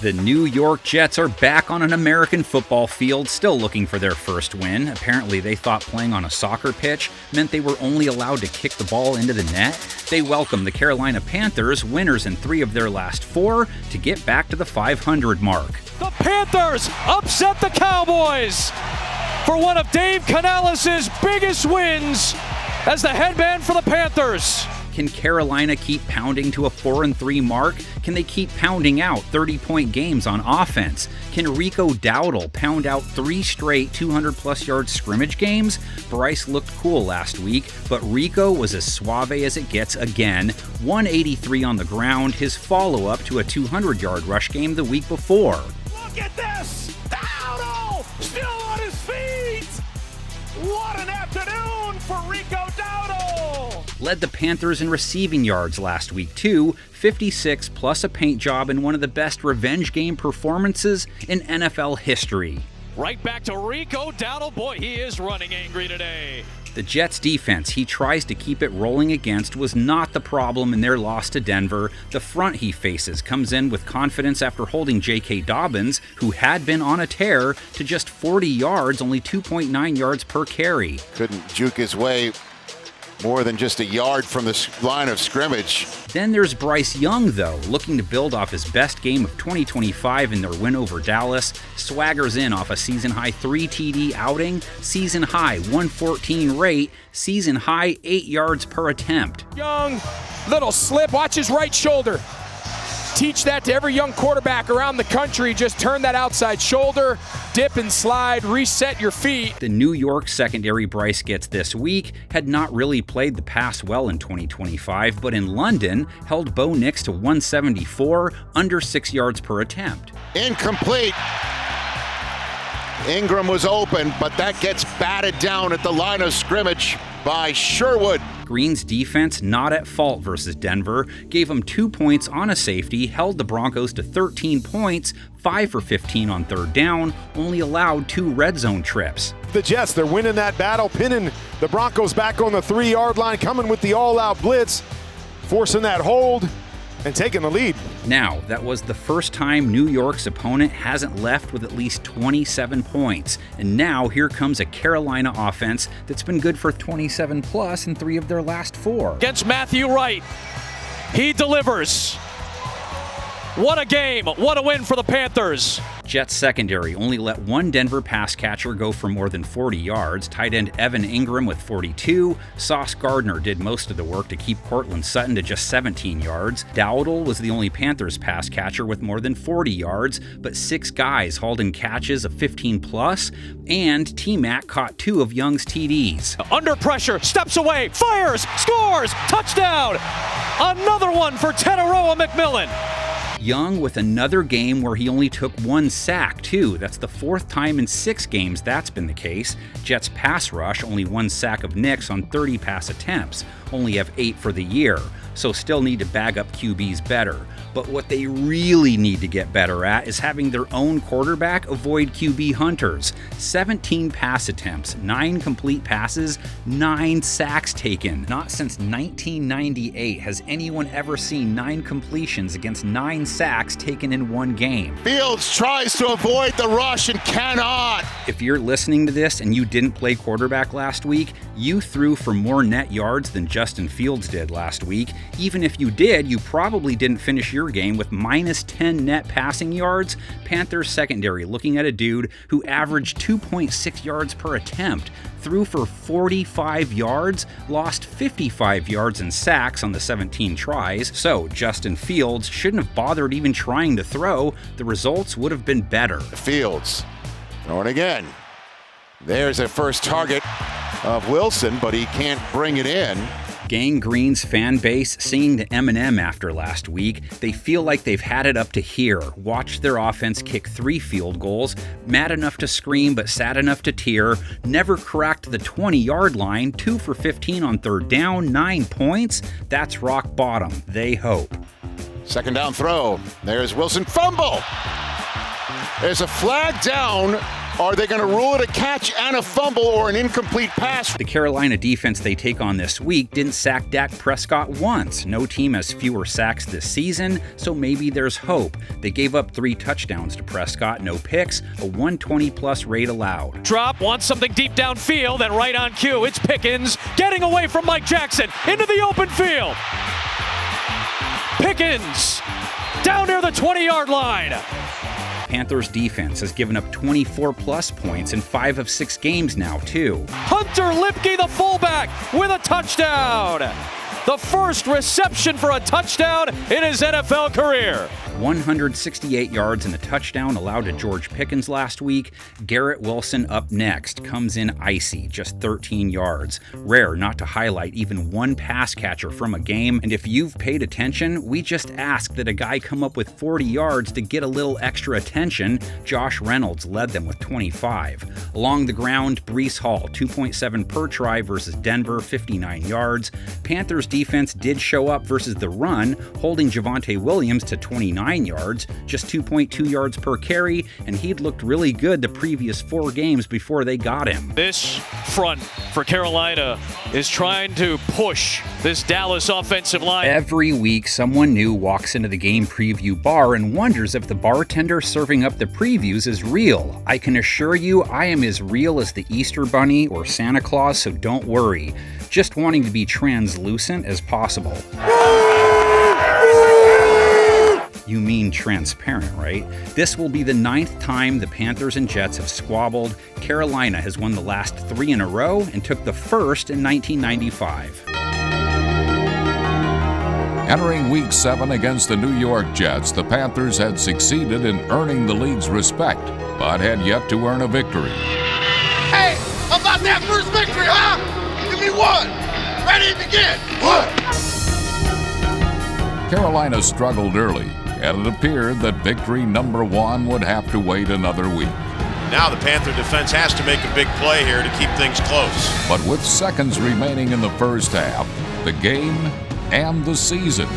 The New York Jets are back on an American football field, still looking for their first win. Apparently, they thought playing on a soccer pitch meant they were only allowed to kick the ball into the net. They welcome the Carolina Panthers, winners in 3 of their last 4, to get back to the 500 mark. The Panthers upset the Cowboys for one of Dave Canales' biggest wins as the headman for the Panthers. Can Carolina keep pounding to a 4-3 mark? Can they keep pounding out 30-point games on offense? Can Rico Dowdle pound out 3 straight 200-plus yard scrimmage games? Bryce looked cool last week, but Rico was as suave as it gets again. 183 on the ground, his follow-up to a 200-yard rush game the week before. Look at this! Dowdle still on his feet! What an afternoon for Rico Dowdle! Led the Panthers in receiving yards last week too, 56 plus a paint job in one of the best revenge game performances in NFL history. Right back to Rico Dowdle. Boy, he is running angry today. The Jets' defense he tries to keep it rolling against was not the problem in their loss to Denver. The front he faces comes in with confidence after holding J.K. Dobbins, who had been on a tear, to just 40 yards, only 2.9 yards per carry. Couldn't juke his way more than just a yard from the line of scrimmage. Then there's Bryce Young, though, looking to build off his best game of 2025 in their win over Dallas. Swaggers in off a season-high 3 TD outing, season-high 114 rate, season-high 8 yards per attempt. Young, little slip, watch his right shoulder. Teach that to every young quarterback around the country. Just turn that outside shoulder, dip and slide, reset your feet. The New York secondary Bryce gets this week had not really played the pass well in 2025, but in London held Bo Nix to 174, under 6 yards per attempt. Incomplete. Ingram was open, but that gets batted down at the line of scrimmage by Sherwood. Green's defense not at fault versus Denver, gave them 2 points on a safety, held the Broncos to 13 points, 5 for 15 on third down, only allowed 2 red zone trips. The Jets, they're winning that battle, pinning the Broncos back on the 3-yard line, coming with the all-out blitz, forcing that hold, and taking the lead. Now, that was the first time New York's opponent hasn't left with at least 27 points. And now here comes a Carolina offense that's been good for 27 plus in 3 of their last 4. Against Matthew Wright. He delivers. What a game. What a win for the Panthers. Jets secondary only let 1 Denver pass catcher go for more than 40 yards. Tight end Evan Ingram with 42. Sauce Gardner did most of the work to keep Cortland Sutton to just 17 yards. Dowdle was the only Panthers pass catcher with more than 40 yards, but 6 guys hauled in catches of 15 plus, and T-Mac caught 2 of Young's TDs. Under pressure, steps away, fires, scores, touchdown! Another one for Tenaroa McMillan. Young with another game where he only took 1 sack, too. That's the 4th time in 6 games that's been the case. Jets pass rush, only 1 sack of Nix on 30 pass attempts. Only have 8 for the year, so still need to bag up QBs better. But what they really need to get better at is having their own quarterback avoid QB hunters. 17 pass attempts, 9 complete passes, 9 sacks taken. Not since 1998 has anyone ever seen 9 completions against 9 sacks taken in 1 game. Fields tries to avoid the rush and cannot. If you're listening to this and you didn't play quarterback last week, you threw for more net yards than Justin Fields did last week. Even if you did, you probably didn't finish your game with minus 10 net passing yards. Panthers secondary looking at a dude who averaged 2.6 yards per attempt, threw for 45 yards, lost 55 yards in sacks on the 17 tries. So Justin Fields shouldn't have bothered even trying to throw. The results would have been better. Fields throwing again. There's a first target of Wilson, but he can't bring it in. Gang Green's fan base singing to Eminem after last week. They feel like they've had it up to here. Watched their offense kick 3 field goals. Mad enough to scream, but sad enough to tear. Never cracked the 20-yard line. 2 for 15 on third down. 9 points. That's rock bottom. They hope. Second down throw. There's Wilson. Fumble. There's a flag down Are they going to rule it a catch and a fumble or an incomplete pass? The Carolina defense they take on this week didn't sack Dak Prescott once. No team has fewer sacks this season, so maybe there's hope. They gave up 3 touchdowns to Prescott, no picks, a 120-plus rate allowed. Drop, wants something deep downfield, and right on cue, it's Pickens getting away from Mike Jackson into the open field. Pickens down near the 20-yard line. Panthers defense has given up 24-plus points in 5 of 6 games now, too. Hunter Lipke, the fullback, with a touchdown. The first reception for a touchdown in his NFL career. 168 yards and a touchdown allowed to George Pickens last week. Garrett Wilson up next, comes in icy, just 13 yards. Rare not to highlight even one pass catcher from a game, and if you've paid attention, we just asked that a guy come up with 40 yards to get a little extra attention. Josh Reynolds led them with 25. Along the ground, Breece Hall, 2.7 per try versus Denver, 59 yards. Panthers defense did show up versus the run, holding Javonte Williams to 29 yards, just 2.2 yards per carry, and he'd looked really good the previous 4 games before they got him. This front for Carolina is trying to push this Dallas offensive line. Every week, someone new walks into the game preview bar and wonders if the bartender serving up the previews is real. I can assure you I am as real as the Easter Bunny or Santa Claus, so don't worry. Just wanting to be translucent as possible. You mean transparent, right? This will be the 9th time the Panthers and Jets have squabbled. Carolina has won the last 3 in a row and took the first in 1995. Entering Week 7 against the New York Jets, the Panthers had succeeded in earning the league's respect, but had yet to earn a victory. Hey, how about that first victory, huh? Give me one. Ready to begin. What? Carolina struggled early, and it appeared that victory number 1 would have to wait another week. Now the Panther defense has to make a big play here to keep things close. But with seconds remaining in the first half, the game and the season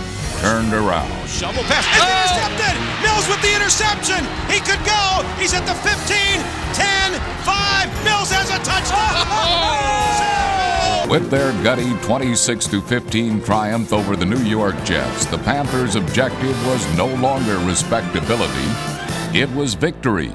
turned around. Shovel pass. It's intercepted. Mills with the interception. He could go. He's at the 15, 10, 5. Mills has a touchdown. With their gutty 26-15 triumph over the New York Jets, the Panthers' objective was no longer respectability, it was victory.